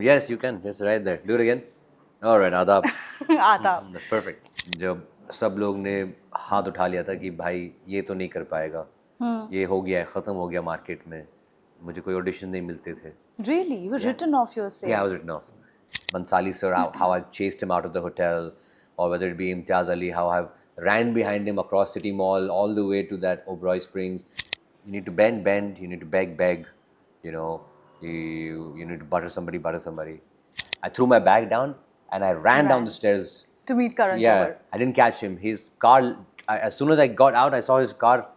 Yes, you can. Just right there. Do it again. All right, आदाब. आदाब. That's perfect. जब सब लोग ने हाथ उठा लिया था कि भाई ये तो नहीं कर पाएगा, ये हो गया है, ख़त्म हो गया मार्केट में, मुझे कोई ऑडिशन नहीं मिलते थे. Really? You were written off yourself? Yeah, I was written off. Bansali sir, how I chased him out of the hotel, or whether it be Imtiaz Ali, how I ran behind him across City Mall all the way to that Oberoi Springs. You need to bend, you need to beg, you know, you need to butter somebody. I threw my bag down and I ran down the stairs. To meet Karan Yeah, Johar. I didn't catch him. His car, as soon as I got out, I saw his car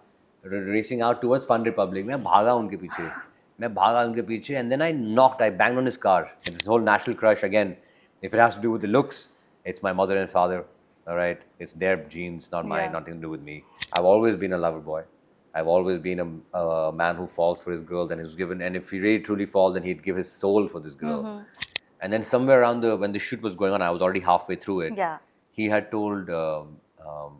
racing out towards Fun Republic. मैं भागा उनके पीछे and then I banged on his car. It's this whole national crush again. If it has to do with the looks, it's my mother and father. All right, it's their genes, not mine. Yeah. Nothing to do with me. I've always been a lover boy. I've always been a man who falls for his girl, and who's given. And if he really truly falls, then he'd give his soul for this girl. And then somewhere around when the shoot was going on, I was already halfway through it. Yeah. He had told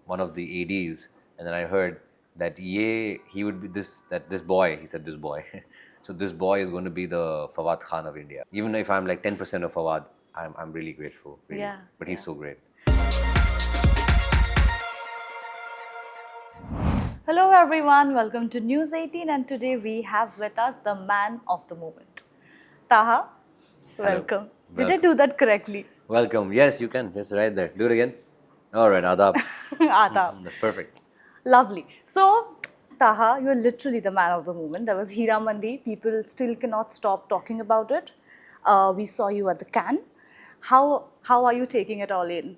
one of the ADs, and then I heard that he would be this boy. He said this boy. So this boy is going to be the Fawad Khan of India. Even if I'm like 10% of Fawad, I'm really grateful. Really. Yeah, But he's so great. Hello everyone, welcome to News 18 and today we have with us the man of the moment. Taha, welcome. Did I do that correctly? Welcome. Yes, you can. Just right there. Do it again. All right, adab. Adab. That's perfect. Lovely. So, Taha, you're literally the man of the moment. There was Heeramandi. People still cannot stop talking about it. We saw you at the Cannes. How are you taking it all in?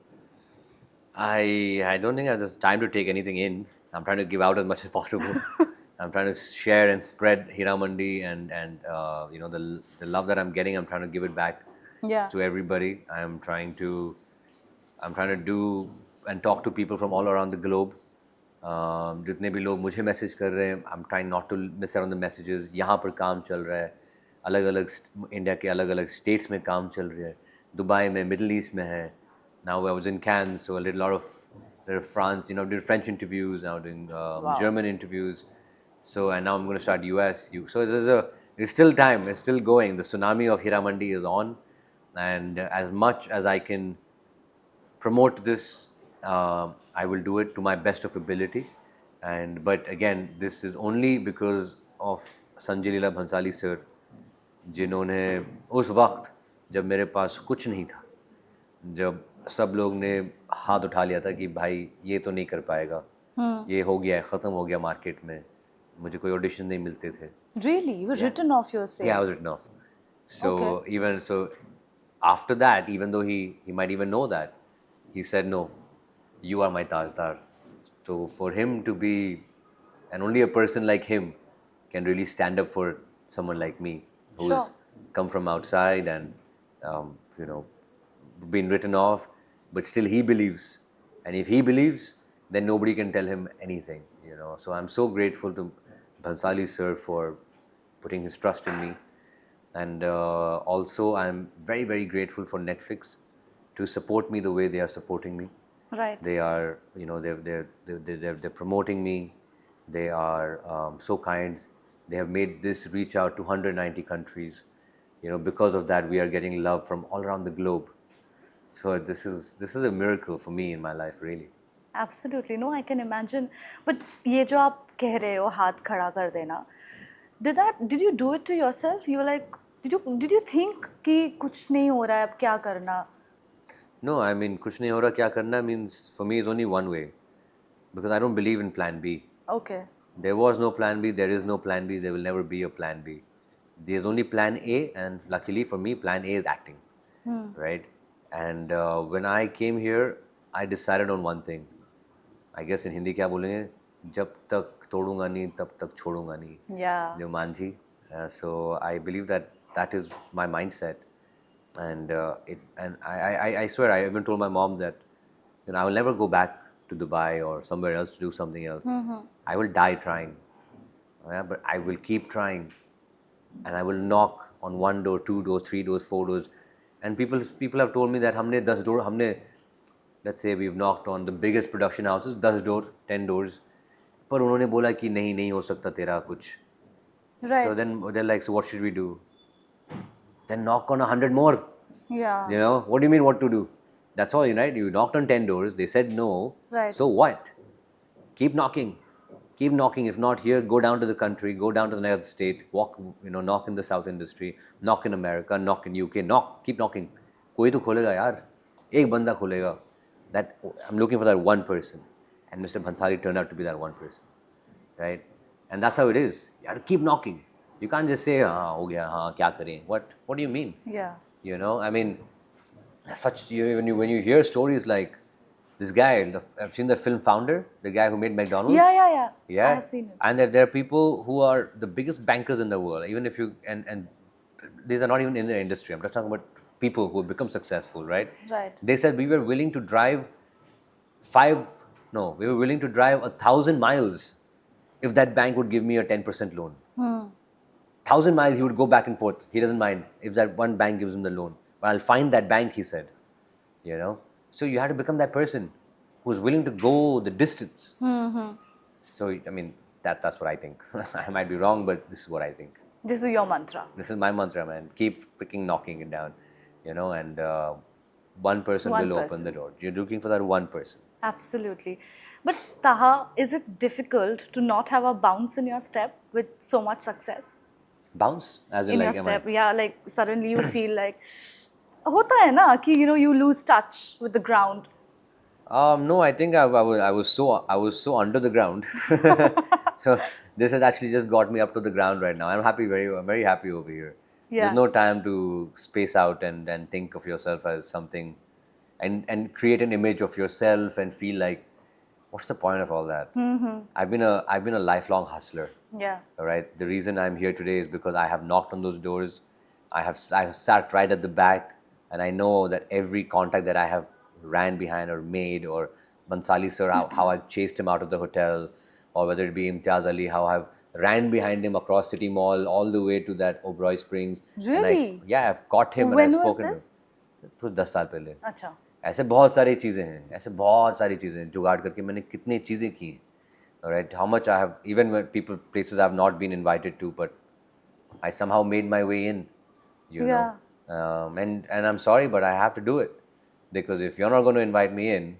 I don't think I have this time to take anything in. I'm trying to give out as much as possible. I'm trying to share and spread Heeramandi and you know the love that I'm getting. I'm trying to give it back to everybody. I'm trying to do and talk to people from all around the globe. जितने भी लोग मुझे message कर रहे हैं, I'm trying not to miss out on the messages. यहाँ पर काम चल रहा है, अलग अलग इंडिया के अलग अलग स्टेट्स में काम चल रहा है, दुबई में, मिडल ईस्ट में है. Now I was in Cannes, so I did a lot of France, you know, did French interviews, now doing German interviews. So and now I'm going to start US. So it's still time, it's still going. The tsunami of Heeramandi is on, and as much as I can promote this, I will do it to my best of ability. But again, this is only because of Sanjay Leela Bhansali sir, जिन्होंने उस वक्त जब मेरे पास कुछ नहीं था, जब सब लोग ने हाथ उठा लिया था कि भाई ये तो नहीं कर पाएगा, ये हो गया है, ख़त्म हो गया मार्केट में, मुझे कोई ऑडिशन नहीं मिलते थे. Really? You were written off yourself? Yeah, I was written off. So even so, after that, even though he might even know that, he said, no, you are my Tajdar. So for him to be, and only a person like him can really stand up for someone like me, who's come from outside and you know, been written off, but still he believes. And if he believes, then nobody can tell him anything, you know. So I'm so grateful to Bhansali sir for putting his trust in me. And also I'm very, very grateful for Netflix to support me the way they are supporting me. Right. They are, you know, they're promoting me. They are so kind. They have made this reach out to 190 countries. You know, because of that, we are getting love from all around the globe. So this is a miracle for me in my life, really. Absolutely. No, I can imagine. But ये जो आप कह रहे हो हाथ खड़ा कर देना, did you do it to yourself? You were like, did you think कि कुछ नहीं हो रहा है, अब क्या करना? No, I mean, कुछ नहीं हो रहा क्या करना means for me is only one way, because I don't believe in plan B. Okay. There was no plan B, there is no plan B, there will never be a plan B. There's only plan A, and luckily for me, plan A is acting, right? And when I came here, I decided on one thing. I guess in Hindi क्या बोलेंगे, जब तक तोड़ूंगा नहीं तब तक छोड़ूंगा नहीं. Yeah. जो Manjhi. So I believe that is my mindset, and I swear I even told my mom that, you know, I will never go back to Dubai or somewhere else to do something else. I will die trying, yeah, but I will keep trying, and I will knock on one door, two doors, three doors, four doors, and people have told me that हमने 10 door let's say we've knocked on the biggest production houses, 10 doors, 10 doors, पर उन्होंने बोला कि नहीं हो सकता तेरा कुछ. Right. So then they're like, so what should we do? then knock on 100 more. Yeah. You know, what do you mean what to do? That's all, right? You knocked on 10 doors, they said no. Right. So what? Keep knocking. Keep knocking. If not here, go down to the country, go down to the next state, walk, knock in the South industry, knock in America, knock in UK, knock, keep knocking. कोई तो खोलेगा यार. एक बंदा खोलेगा. That I'm looking for that one person. And Mr. Bhansali turned out to be that one person. Right? And that's how it is. You have to keep knocking. You can't just say, हाँ हो गया, हाँ क्या करें? What do you mean? Yeah. I mean, when you hear stories like this guy, I've seen the film Founder, the guy who made McDonald's. Yeah. Yeah. I have seen it. And there are people who are the biggest bankers in the world, even if you and these are not even in the industry. I'm just talking about people who have become successful, right? Right. They said we were willing to drive we were willing to drive 1,000 miles if that bank would give me a 10% loan. 1,000 miles, he would go back and forth. He doesn't mind if that one bank gives him the loan. But I'll find that bank, he said. So you have to become that person who's willing to go the distance. So, I mean, that's what I think. I might be wrong, but this is what I think. This is your mantra. This is my mantra, man. Keep freaking knocking it down, and one person One will person. open the door. You're looking for that one person. Absolutely. But Taha, is it difficult to not have a bounce in your step with so much success? Bounce? As in, In like, your step, yeah, like suddenly you feel like, होता है ना कि you lose touch with the ground. No, I think I was so under the ground. So this has actually just got me up to the ground right now. I'm very happy over here. Yeah. There's no time to space out and think of yourself as something, and create an image of yourself and feel like, what's the point of all that? I've been a lifelong hustler. Yeah. All right. The reason I'm here today is because I have knocked on those doors. I have sat right at the back, and I know that every contact that I have ran behind or made, or Bansali sir, how I've chased him out of the hotel, or whether it be Imtiaz Ali, how I've ran behind him across City Mall all the way to that Oberoi Springs. Really? Yeah, I've caught him. When and I've was spoken this? to him. तो 10 साल पहले. अच्छा. ऐसे बहुत सारी चीज़ें हैं, ऐसे बहुत सारी चीज़ें हैं, जुगाड़ करके मैंने कितनी चीज़ें की हैं. All right, how much I have, even when places I've not been invited to, but I somehow made my way in, Yeah. and I'm sorry, but I have to do it, because if you're not going to invite me in,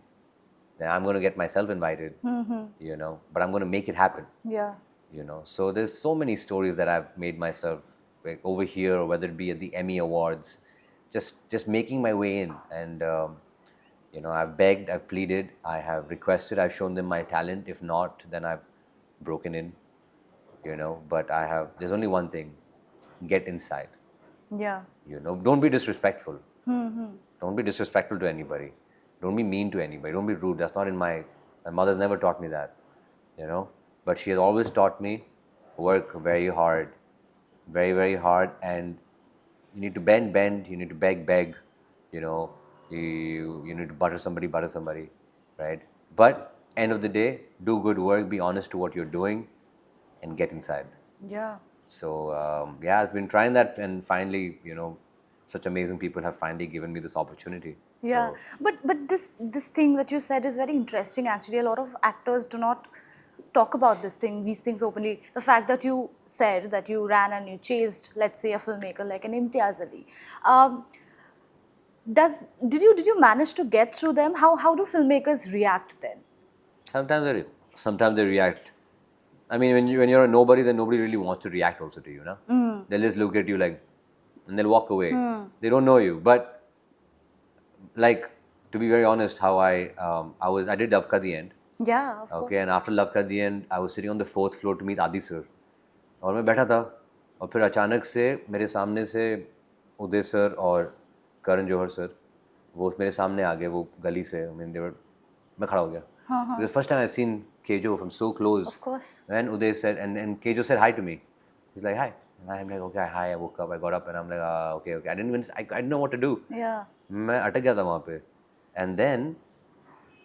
then I'm going to get myself invited, but I'm going to make it happen, Yeah. So there's so many stories that I've made myself, like over here, or whether it be at the Emmy Awards, just making my way in, and I've begged, I've pleaded, I have requested, I've shown them my talent. If not, then I've broken in, but there's only one thing: get inside. Yeah. Don't be disrespectful. Don't be disrespectful to anybody. Don't be mean to anybody. Don't be rude. That's not in my mother's never taught me that, but she has always taught me, work very hard, very, very hard, and you need to bend, you need to beg, you need to butter somebody, right? But end of the day, do good work, be honest to what you're doing, and get inside. Yeah. So I've been trying that, and finally, such amazing people have finally given me this opportunity. Yeah, So, but this thing that you said is very interesting. Actually, a lot of actors do not talk about these things openly. The fact that you said that you ran and you chased, let's say, a filmmaker like an Imtiaz Ali. Did you manage to get through them? How do filmmakers react then? sometimes they react. I mean, when you're a nobody, then nobody really wants to react also to you, no? They'll just look at you like, and they'll walk away. They don't know you, but like, to be very honest, how I did Love Ka the End. Yeah, of Okay, course. and after Love Ka the End, I was sitting on the 4th floor to meet Adi sir. और मैं बैठा था, और फिर अचानक से मेरे सामने से उदय सर और करण जौहर सर, वो मेरे सामने आ गए, वो गली से. मैं खड़ा हो गया. It was the first time I've seen Kejo from so close. Of course. And Uday said, and Kejo said hi to me. He's like, hi. And I'm like, okay, hi. I woke up, I got up, and I'm like, okay. I didn't know what to do. Yeah. मैं अटक गया था वहाँ पे. And then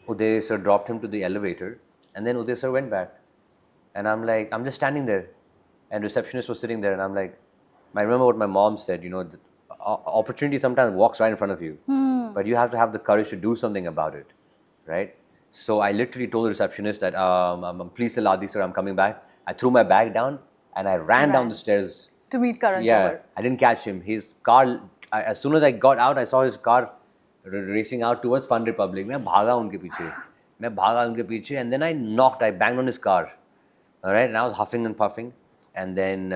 Uday sir dropped him to the elevator, and then Uday sir went back. And I'm like, I'm just standing there, and receptionist was sitting there, and I'm like, I remember what my mom said, the opportunity sometimes walks right in front of you, but you have to have the courage to do something about it, right? So I literally told the receptionist that, please tell Adi sir I'm coming back. I threw my bag down, and I ran down the stairs To meet Karan Yeah, Johar. I didn't catch him. His car, as soon as I got out, I saw his car racing out towards Fun Republic. मैं भागा उनके पीछे. मैं भागा उनके पीछे, and then I banged on his car. All right, and I was huffing and puffing, and then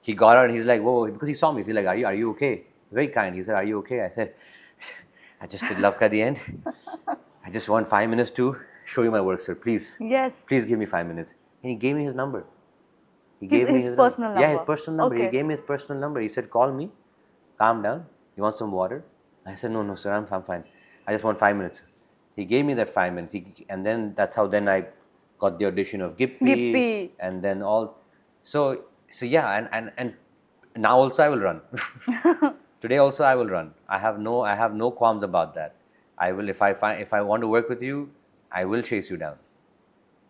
he got out and he's like, whoa, because he saw me. He's like, are you okay? Very kind. He said, are you okay? I said, I just did love at the end. I just want 5 minutes to show you my work, sir. Please. Yes. Please give me 5 minutes. And he gave me his number. He His- gave me his personal Yeah, his number. personal number. He Okay. gave me his personal number. He said, call me, calm down. You want some water? I said, no, sir, I'm fine. I just want 5 minutes. He gave me that 5 minutes. And then that's how then I got the audition of Gippy. Gippy. And then all. So yeah, and now also I will run. Today also I will run. I have no qualms about that. I will, if I want to work with you, I will chase you down.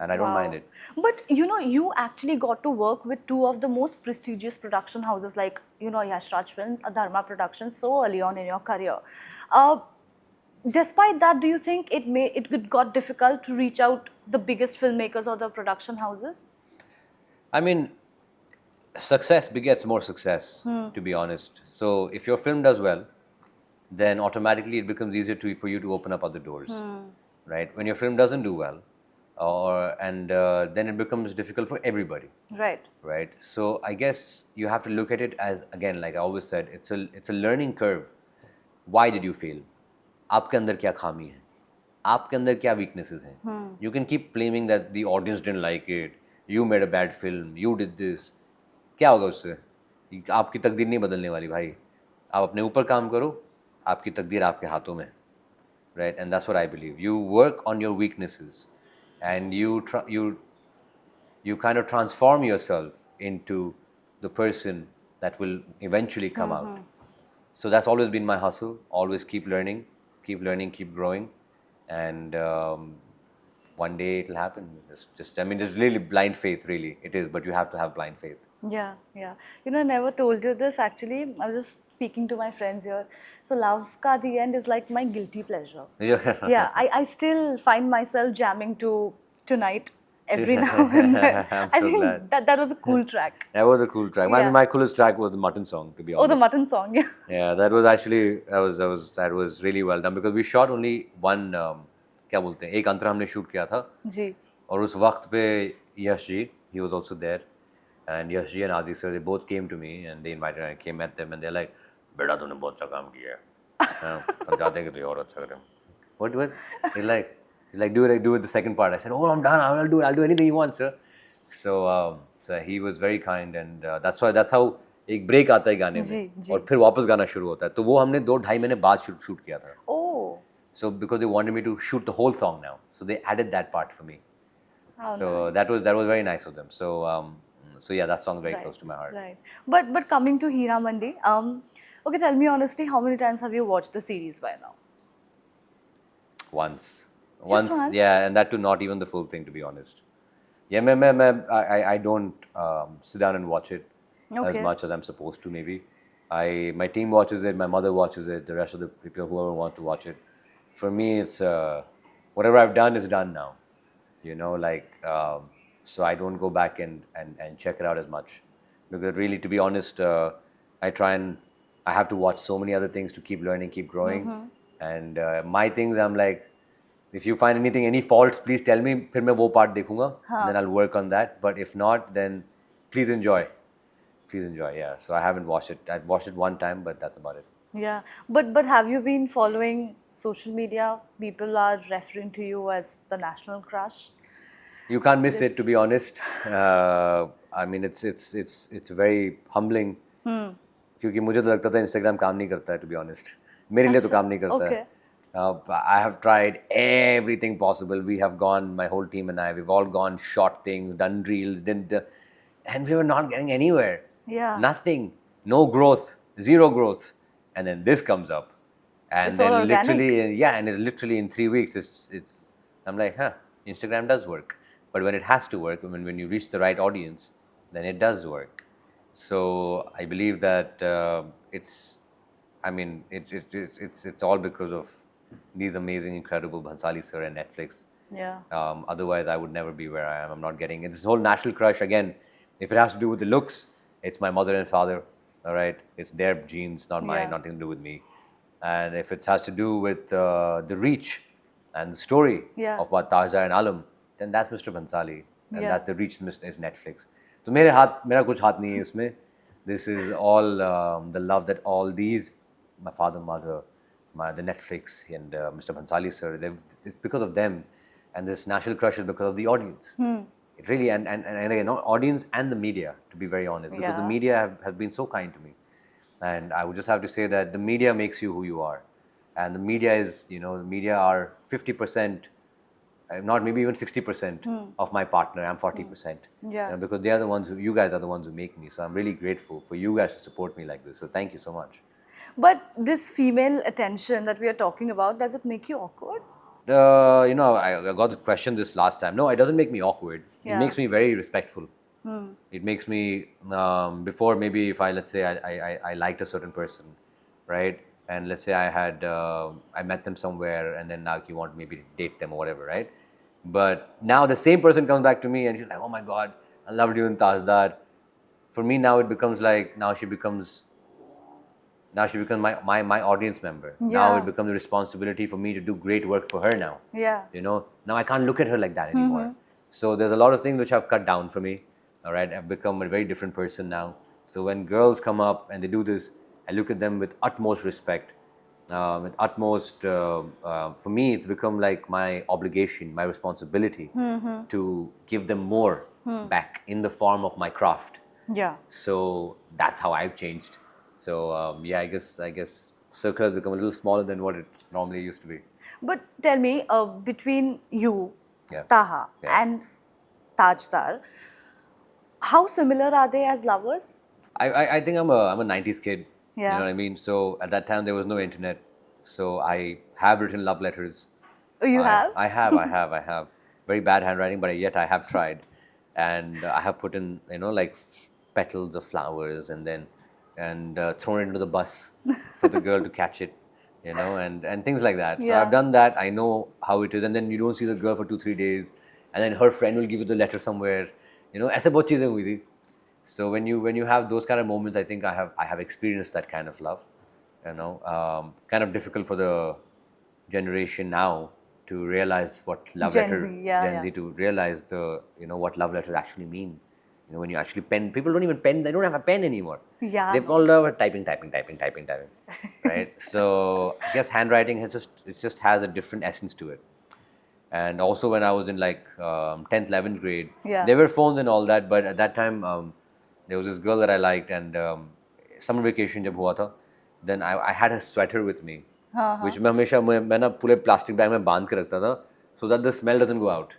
And I don't mind it. But you actually got to work with two of the most prestigious production houses like Yash Films, Dharma Productions so early on in your career. Despite that, do you think it got difficult to reach out the biggest filmmakers or the production houses? I mean, success begets more success, to be honest. So if your film does well, then automatically it becomes easier for you to open up other doors, right? When your film doesn't do well, then it becomes difficult for everybody, Right. So I guess you have to look at it as, again, like I always said, it's a learning curve. Why did you fail? आपके अंदर क्या खामी है? आपके अंदर क्या weaknesses हैं? You can keep claiming that the audience didn't like it, you made a bad film, you did this. क्या होगा उससे? आपकी तकदीर नहीं बदलने वाली भाई. आप अपने ऊपर काम करो, आपकी तकदीर आपके हाथों में है, right? And that's what I believe. You work on your weaknesses, and you kind of transform yourself into the person that will eventually come out. So that's always been my hustle. Always keep learning, keep growing, and one day it'll happen. Just I mean, just really blind faith, really it is. But you have to have blind faith. Yeah. I never told you this actually. I was just speaking to my friends here. So Love Ka the End is like my guilty pleasure. Yeah. I still find myself jamming to Tonight every now and then. I'm I so think glad. that was a cool track. That was a cool track. I Yeah. mean, my coolest track was the Mutton song, to be Oh, honest. the Mutton song. Yeah. Yeah, that was really well done because we shot only one. क्या बोलते हैं? एक अंतरा हमने shoot किया था. जी. और उस वक्त पे Yash ji, he was also there, and Yash ji and Adi sir, they both came to me and they invited. I came at them and they're like, बेटा तूने बहुत अच्छा काम किया है. हम चाहते हैं कि तू और अच्छा करे. What? He's like, do it the second part. I said, oh, I'm done. I'll do anything you want, sir. So he was very kind, and that's how एक break आता है गाने में और फिर वापस गाना शुरू होता है. तो वो हमने 2-2.5 महीने बाद shoot किया था. Oh. So because they wanted me to shoot the whole song now, so they added that part for me. How So nice. that was very nice of them. So yeah, that song is very close to my heart. Right. But coming to Heeramandi, okay, tell me honestly, how many times have you watched the series by now? Once. Once? Yeah, and that too not even the full thing, to be honest. Yeah, I don't sit down and watch it as Okay. much as I'm supposed to. Maybe my team watches it, my mother watches it, the rest of the people, whoever want to watch it. For me, it's whatever I've done is done now. So I don't go back and check it out as much because really, to be honest, I have to watch so many other things to keep learning, keep growing, and my things, I'm like, if you find any faults, please tell me. फिर मैं वो part देखूँगा, and then I'll work on that. But if not, then please enjoy. Yeah. So I haven't watched it. I've watched it one time, but that's about it. Yeah, but have you been following social media? People are referring to you as the national crush. You can't miss it, to be honest. I mean, it's very humbling. क्योंकि मुझे तो लगता था Instagram काम नहीं करता है, to be honest. मेरे लिए तो काम नहीं करता है. I have tried everything possible. We have gone, my whole team and I, we've all gone, shot things, done reels, and we were not getting anywhere. Yeah. Nothing. No growth. Zero growth. And then this comes up. And It's then all organic. literally, and it's literally in 3 weeks, I'm like, Instagram does work. But when it has to work, when you reach the right audience, then it does work. So I believe that it's all because of these amazing, incredible Bhansali sir and Netflix. Yeah. Otherwise, I would never be where I am. I'm not getting it. This whole national crush, again, if it has to do with the looks, It's my mother and father, all right? It's their genes, not mine, Yeah. nothing to do with me. And if it has to do with the reach and the story Yeah. of what Taha Shah and Alam, then that's Mr. Bhansali, and Yeah. that's the reach is Netflix. So मेरा कुछ हाथ नहीं है इसमें. This is all the love that all these, my father, mother, the Netflix and Mr. Bhansali sir, it's because of them, and this national crush is because of the audience. It really and again, audience and the media, to be very honest, because the Yeah. media have been so kind to me. And I would just have to say that the media makes you who you are. And the media is, the media are 50%, not maybe even 60% of my partner. I'm 40%. Yeah. Because they are the ones you guys are the ones who make me. So I'm really grateful for you guys to support me like this. So thank you so much. But this female attention that we are talking about, does it make you awkward? I got the question this last time. No, it doesn't make me awkward. It Yeah. makes me very respectful. It makes me before maybe if let's say I liked a certain person, right? And let's say I met them somewhere and then now you want maybe to date them or whatever, right? But now the same person comes back to me and she's like, oh my God, I loved you in Tajdar. For me now it becomes like now she becomes my audience member. Now Yeah. it becomes a responsibility for me to do great work for her now. Yeah. Now I can't look at her like that anymore. So there's a lot of things which have cut down for me. All right, I've become a very different person now. So when girls come up and they do this, I look at them with utmost respect, with utmost. For me, it's become like my obligation, my responsibility to give them more back in the form of my craft. Yeah. So that's how I've changed. So yeah, I guess circle has become a little smaller than what it normally used to be. But tell me, between you, Yeah. Taha, Yeah. and Tajdar, how similar are they as lovers? I think I'm a 90s kid. You Yeah. know what I mean? So at that time there was no internet. So I have written love letters. Oh, you have? I have. Very bad handwriting, but yet I have tried. And I have put in, like petals of flowers and thrown it into the bus for the girl to catch it, and things like that. So Yeah. I've done that. I know how it is. And then you don't see the girl for 2-3 days. And then her friend will give you the letter somewhere. ऐसे बहुत चीज़ें हुई थी. So when you have those kind of moments, I think I have experienced that kind of love. Kind of difficult for the generation now to realize what love Gen letter Z, yeah, Gen yeah. Z to realize what love letters actually mean. When you actually pen, people don't even pen. They don't have a pen anymore. Yeah. They've all typing, right? So I guess handwriting just has a different essence to it. And also when I was in like 10th, 11th grade, Yeah. there were phones and all that, but at that time there was this girl that I liked, and summer vacation जब हुआ था, then I had a sweater with me, which मैं हमेशा मैं ना पूरे plastic bag में बांध के रखता था, so that the smell doesn't go out.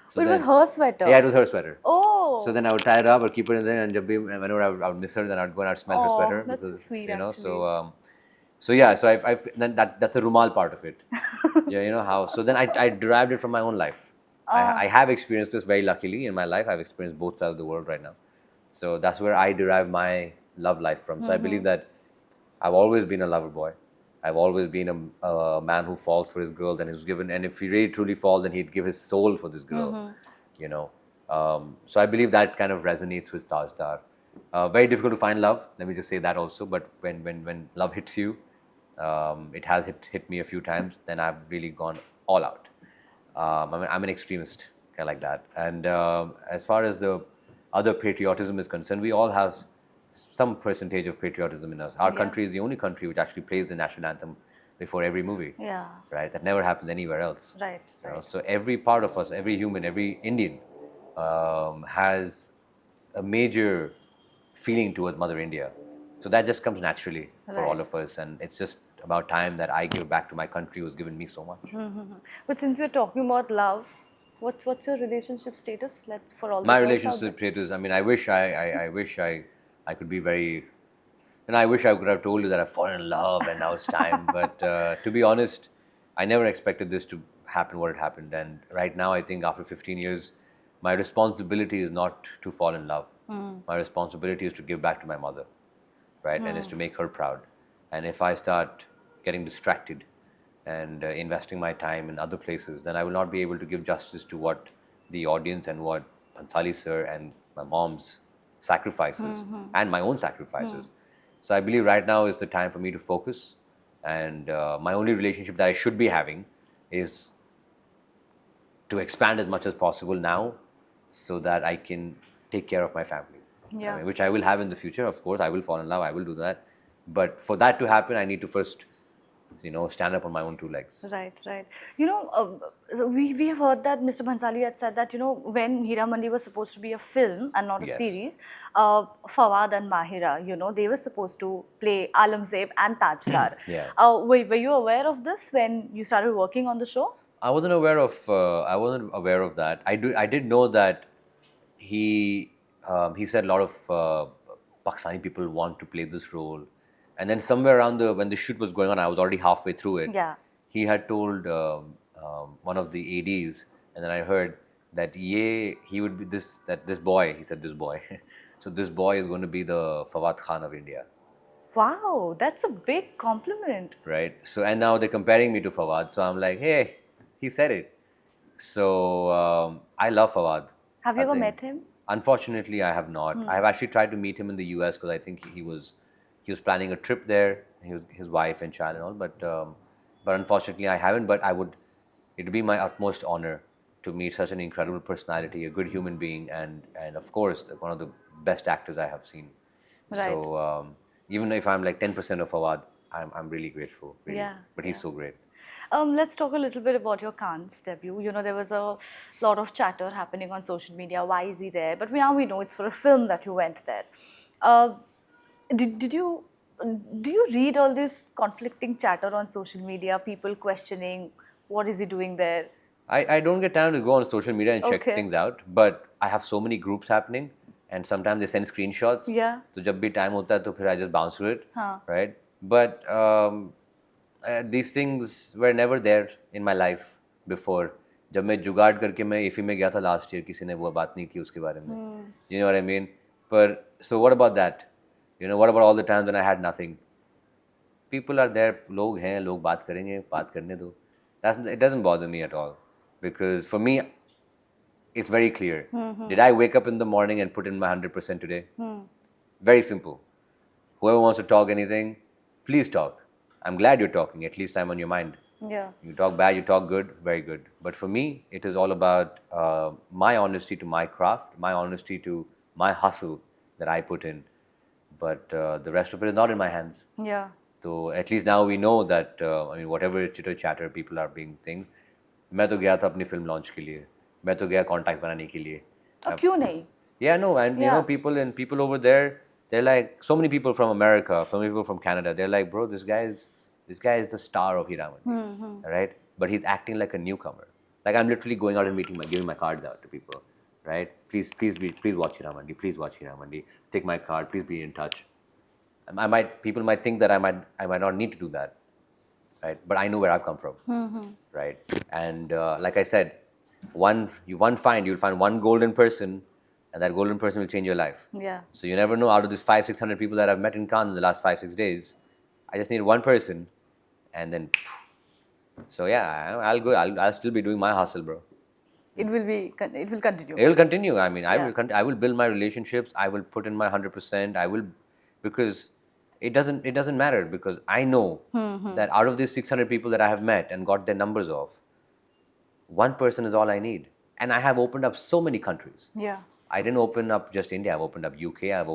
So It was then- her sweater. Yeah, it was her sweater. Oh. So then I would tie it up or keep it in there, and whenever I would miss her, then I'd go and I'd smell her Aw, sweater. that's so Because, sweet, So actually. so yeah, so I've then that's a rumal part of it. Yeah, you know how. So then I derived it from my own life. I have experienced this very luckily in my life. I've experienced both sides of the world right now. So that's where I derive my love life from. So I believe that I've always been a lover boy. I've always been a man who falls for his girl, and and if he really truly falls, then he'd give his soul for this girl. So I believe that kind of resonates with Tajdar. Very difficult to find love. Let me just say that also. But when love hits you, it has hit me a few times. Then I've really gone all out. I'm an extremist, kind of like that. And as far as the other patriotism is concerned, we all have some percentage of patriotism in us. Our Yeah. country is the only country which actually plays the national anthem before every movie. Yeah. Right? That never happens anywhere else. Right. So every part of us, every human, every Indian has a major feeling towards Mother India. So that just comes naturally for all Right. of us. And it's just about time that I give back to my country who's given me so much. But since we're talking about love, what's your relationship status for all the My girls out relationship there? status, I mean, I wish I could be very, I wish I could have told you that I've fallen in love and now it's time. But to be honest, I never expected this to happen what it happened. And right now, I think after 15 years, my responsibility is not to fall in love. My responsibility is to give back to my mother, right? And is to make her proud. And if I start getting distracted and investing my time in other places, then I will not be able to give justice to what the audience and what Bhansali sir and my mom's sacrifices and my own sacrifices. So I believe right now is the time for me to focus, and my only relationship that I should be having is to expand as much as possible now, so that I can take care of my family. Yeah. I mean, which I will have in the future. Of course, I will fall in love. I will do that. But for that to happen, I need to first, stand up on my own two legs. Right, right. So we have heard that Mr. Bhansali had said that, when Heeramandi was supposed to be a film and not a Yes. series, Fawad and Mahira, they were supposed to play Alamzeb and Tajdar. Yeah. Were you aware of this when you started working on the show? I wasn't aware of that. I did know that he said a lot of Pakistani people want to play this role, and then somewhere around when the shoot was going on, I was already halfway through it. Yeah. He had told one of the ADs, and then I heard that he would be this boy. He said this boy, so this boy is going to be the Fawad Khan of India. Wow, that's a big compliment. Right. So, and now they're comparing me to Fawad. So I'm like, hey, he said it. So I love Fawad. Have you I ever think. met him? Unfortunately, I have not. I have actually tried to meet him in the US because I think he was planning a trip there. His wife and child and all. But unfortunately, I haven't. But it would be my utmost honor to meet such an incredible personality, a good human being, and of course one of the best actors I have seen. Right. So even if I'm like 10% of Fawad, I'm really grateful. Really. Yeah, But he's so great. Let's talk a little bit about your Cannes debut. There was a lot of chatter happening on social media. Why is he there? But now we know it's for a film that you went there. Do you read all this conflicting chatter on social media? People questioning what is he doing there? I don't get time to go on social media and check Okay. things out, but I have so many groups happening, and sometimes they send screenshots. Yeah. So जब भी time होता है तो फिर I just bounce through it. हाँ. Right? But these things were never there in my life before. जब मैं जुगाड़ करके मैं इफी में गया था last year, किसी ने वो बात नहीं की उसके बारे में. You know what I mean? But so what about that? What about all the times when I had nothing? People are there, लोग हैं, लोग बात करेंगे, बात करने दो. It doesn't bother me at all, because for me, it's very clear. Did I wake up in the morning and put in my 100% today? Very simple. Whoever wants to talk anything, please talk. I'm glad you're talking. At least I'm on your mind. Yeah. You talk bad, you talk good, very good. But for me, it is all about my honesty to my craft, my honesty to my hustle that I put in. But the rest of it is not in my hands. Yeah. So at least now we know that, whatever chitter chatter people are being things, मैं तो गया था अपनी film launch के लिए, मैं तो गया contacts बनाने के लिए. क्यों नहीं? Yeah, no, and Yeah. people over there, they're like, so many people from America, so many people from Canada, they're like, bro, this guy is the star of Heeramandi, right? But he's acting like a newcomer. Like I'm literally going out and giving my cards out to people, right? Please watch Heeramandi, please watch Heeramandi, take my card, please be in touch. People might think that I might not need to do that, right? But I know where I've come from, right? And like I said, you'll find one golden person, and that golden person will change your life. Yeah. So you never know, out of these 500-600 people that I've met in Cannes in the last 5-6 days, I just need one person, and then. So yeah, I'll still be doing my hustle, bro. It will continue. It will continue. I mean, Yeah. I will build my relationships. I will put in my 100%. Because it doesn't matter, because I know that out of these 600 people that I have met and got their numbers of, one person is all I need. And I have opened up so many countries. Yeah. I didn't open up just India. I've opened up UK. I've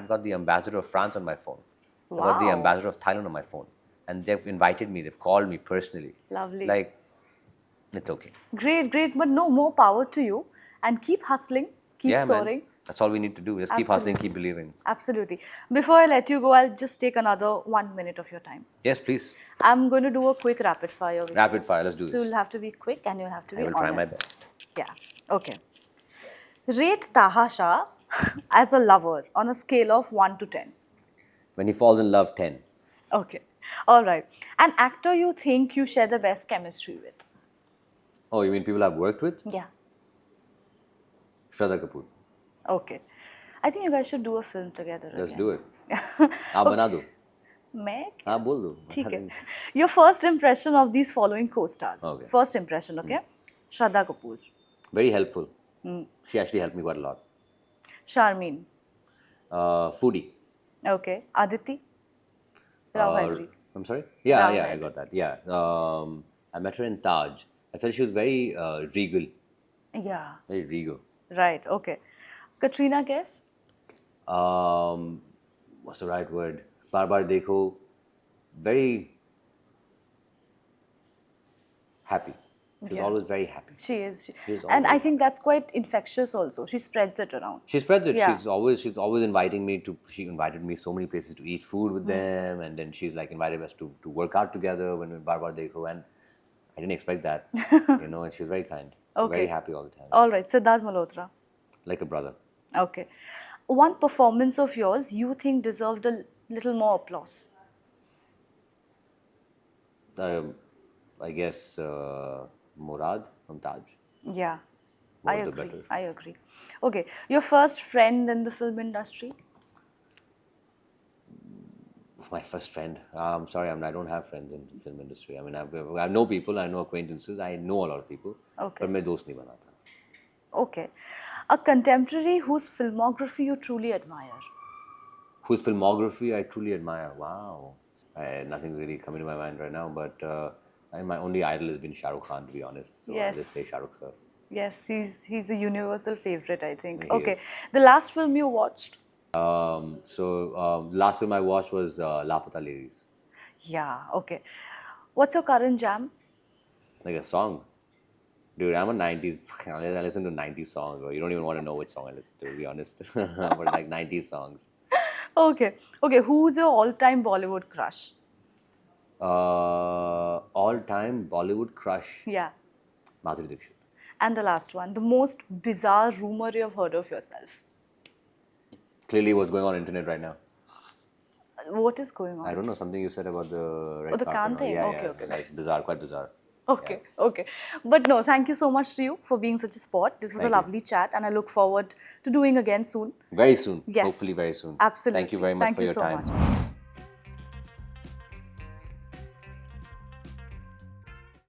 got the ambassador of France on my phone. I've got the Wow. ambassador of Thailand on my phone. And they've invited me. They've called me personally. Lovely. Like, it's okay. Great, but no, more power to you. And keep hustling, keep Yeah, soaring. man. That's all we need to do. Just keep hustling, keep believing. Absolutely. Before I let you go, I'll just take another 1 minute of your time. Yes, please. I'm going to do a quick rapid fire with you. Rapid fire. Let's do So this. you'll have to be quick and you'll have to be I will honest. try my best. Yeah. Okay. Rate Taha Shah as a lover on a scale of 1 to 10. When he falls in love, 10. Okay. All right. An actor you think you share the best chemistry with? Oh, you mean people I've worked with? Yeah. Shraddha Kapoor. Okay. I think you guys should do a film together. Let's again. do it. आप बना दो. मैं हाँ बोल दो. ठीक है. Your first impression of these following co-stars. Okay. First impression, okay? Shraddha Kapoor. Very helpful. She actually helped me quite a lot. Sharmeen. Foodie. Okay. Aditi. Rao Hydari. I'm sorry? Yeah, Rao yeah, I Hydari. got that. Yeah. I met her in Taj. I felt she was very regal. Yeah. Very regal. Right. Okay. Katrina Kaif. What's the right word? Bar Bar Dekho. Very happy. She was Yeah. always very happy. She is. She was always And I very think happy. that's quite infectious also. She spreads it around. She spreads it. Yeah. She's always inviting me to. She invited me so many places to eat food with them, and then she's like invited us to work out together when we Bar Bar Dekho, and I didn't expect that, and she was very kind, so very Okay. happy all the time, All right. Siddharth Malhotra. like a brother. Okay. One performance of yours you think deserved a little more applause. I guess Murad from Taj. Yeah. More I the agree. better. I agree. Okay. Your first friend in the film industry? My first friend. I'm sorry, I don't have friends in the film industry. I mean, I know people, I know acquaintances, I know a lot of people, Okay. but मैं दोस्त नहीं बनाता. Okay. A contemporary whose filmography you truly admire? Whose filmography I truly admire. Wow. Nothing's really coming to my mind right now, but my only idol has been Shah Rukh Khan, to be honest. So I'll just say Yes. Shah Rukh sir. Yes, he's a universal favorite, I think. He Okay. is. The last film you watched? The last film I watched was Lapata Ladies, Yeah, okay. What's your current jam? like a song. Dude, I'm a 90s. I listen to 90s songs, bro. You don't even want to know which song I listen to be honest. But like 90s songs. Okay. Okay, who's your all-time Bollywood crush? All-time Bollywood crush, Yeah. Madhuri Dixit. And the last one, the most bizarre rumor you've heard of yourself. Clearly, what's going on internet right now? What is going on? I don't know, something you said about the red Oh, the carpet. Khan and all. thing? Yeah, Okay, yeah. okay. That's bizarre, quite bizarre. Okay, okay. But no, thank you so much to you for being such a sport. This was Thank a you. lovely chat, and I look forward to doing again soon. Very soon. Yes. Hopefully, very soon. Absolutely. Thank you very much Thank for you your so time. much.